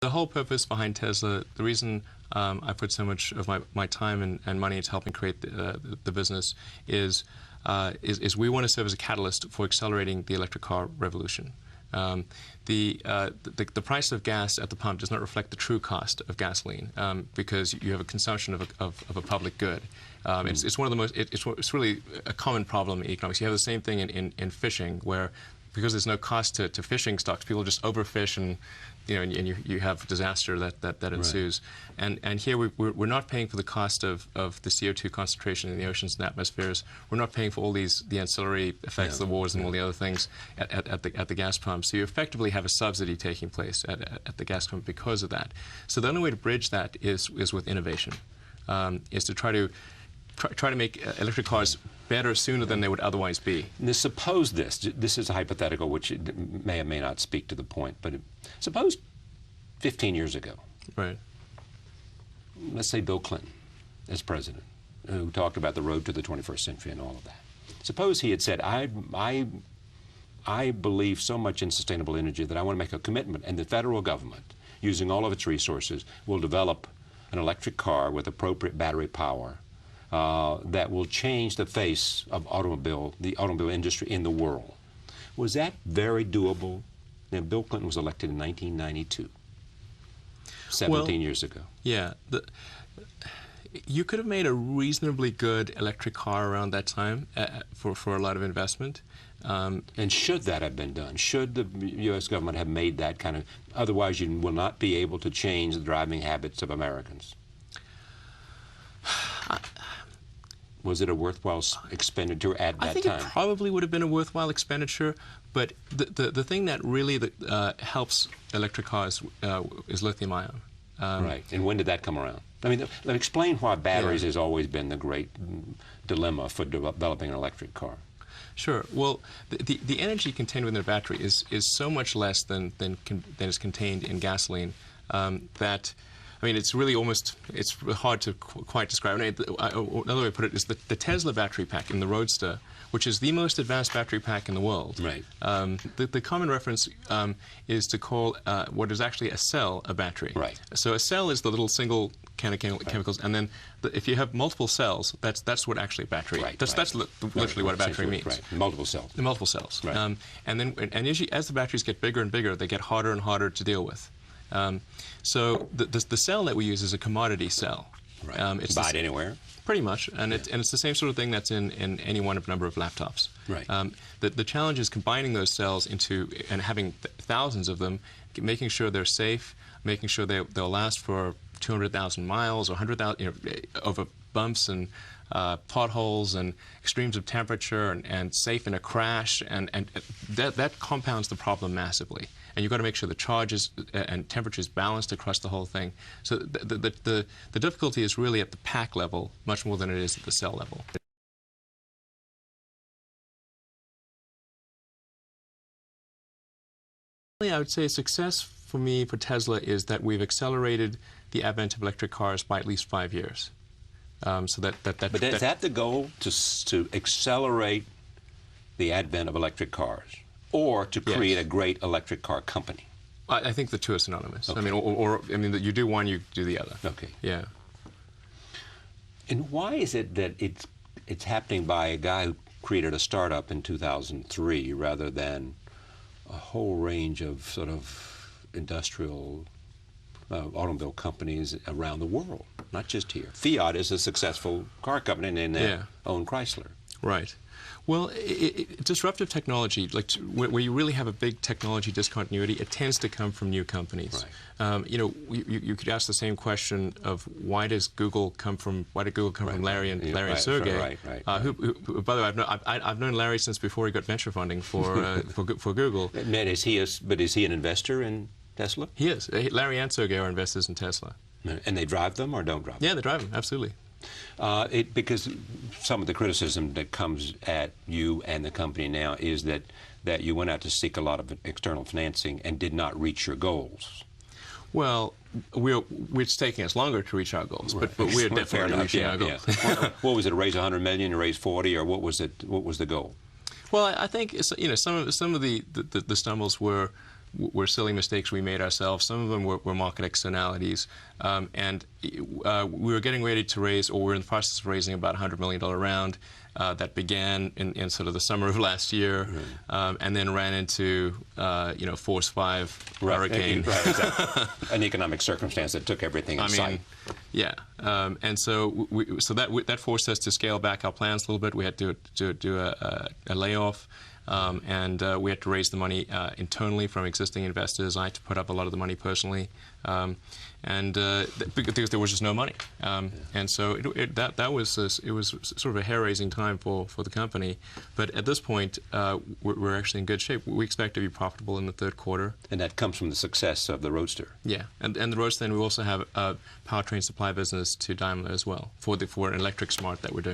The whole purpose behind Tesla, the reason I put so much of my time and money into helping create the business is we want to serve as a catalyst for accelerating the electric car revolution. The price of gas at the pump does not reflect the true cost of gasoline because you have a consumption of a public good. It's one of the most, it's really a common problem in economics. You have the same thing in fishing where because there's no cost to fishing stocks, people just overfish and you have disaster that ensues. Right. And here we're not paying for the cost of the CO2 concentration in the oceans and atmospheres. We're not paying for all the ancillary effects, the wars and all the other things at the gas pump. So you effectively have a subsidy taking place at the gas pump because of that. So the only way to bridge that is with innovation, is to try to make electric cars better sooner than they would otherwise be. Now, suppose this is a hypothetical which may or may not speak to the point, but suppose 15 years ago, right? Let's say Bill Clinton as president, who talked about the road to the 21st century and all of that. Suppose he had said, I believe so much in sustainable energy that I want to make a commitment, and the federal government, using all of its resources, will develop an electric car with appropriate battery power that will change the face of the automobile industry in the world. Was that very doable? Now, Bill Clinton was elected in 1992, 17 years ago. Yeah. You could have made a reasonably good electric car around that time for a lot of investment. And should that have been done? Should the U.S. government have made that kind of, otherwise you will not be able to change the driving habits of Americans? Was it a worthwhile expenditure at that time? I think it probably would have been a worthwhile expenditure, but the thing that really helps electric cars is lithium-ion. Right. And when did that come around? I mean, explain why batteries has always been the great dilemma for developing an electric car. Sure. Well, the energy contained within a battery is so much less than is contained in gasoline that, I mean, it's really it's hard to quite describe. Another way to put it is the Tesla battery pack in the Roadster, which is the most advanced battery pack in the world. Right. The common reference is to call what is actually a cell a battery. Right. So a cell is the little single can of chemicals, and then if you have multiple cells, that's what actually a battery. Right. That's literally what a battery means. Right. Multiple cells. The multiple cells. Right. And usually, as the batteries get bigger and bigger, they get harder and harder to deal with. So the cell that we use is a commodity cell. Right. It's buy it anywhere. Pretty much, and it's the same sort of thing that's in any number of laptops. Right. The challenge is combining those cells and having thousands of them, making sure they're safe, making sure they'll last for 200,000 miles or 100,000 over bumps and potholes and extremes of temperature and safe in a crash, and that compounds the problem massively. And you've got to make sure the charges and temperatures balanced across the whole thing. So the difficulty is really at the pack level much more than it is at the cell level. I would say a success for me for Tesla is that we've accelerated the advent of electric cars by at least 5 years. But is that the goal, to accelerate the advent of electric cars, or to create a great electric car company? I think the two are synonymous. Okay. I mean, you do one, you do the other. Okay. Yeah. And why is it that it's happening by a guy who created a startup in 2003 rather than a whole range of sort of industrial automobile companies around the world, not just here? Fiat is a successful car company, and they own Chrysler. Right. Well, disruptive technology, like where you really have a big technology discontinuity, it tends to come from new companies. Right. You could ask the same question of why did Google come from Larry and Sergey? Right. Who, by the way, I've known Larry since before he got venture funding for Google. And is he an investor in Tesla? He is. Larry and Sergey are investors in Tesla. And they drive them or don't drive them? Yeah, they drive them, absolutely. Because some of the criticism that comes at you and the company now is that you went out to seek a lot of external financing and did not reach your goals. Well, it's taking us longer to reach our goals, but we're definitely reaching our goals. Yeah. What was it? Raise 100 million, raise 40, or what was it? What was the goal? Well, I think some of the stumbles were were silly mistakes we made ourselves. Some of them were market externalities. And we were getting ready to raise, or we're in the process of raising about a $100 million round that began in sort of the summer of last year, and then ran into, Force 5 hurricane. Right, exactly. An economic circumstance that took everything in sight. Yeah, and so that forced us to scale back our plans a little bit. We had to do a layoff, and we had to raise the money internally from existing investors. I had to put up a lot of the money personally, because there was just no money. And so it was sort of a hair-raising time for the company. But at this point, we're actually in good shape. We expect to be profitable in the third quarter. And that comes from the success of the Roadster. Yeah, and the Roadster, and we also have a powertrain supply business to Daimler as well for an electric Smart that we're doing.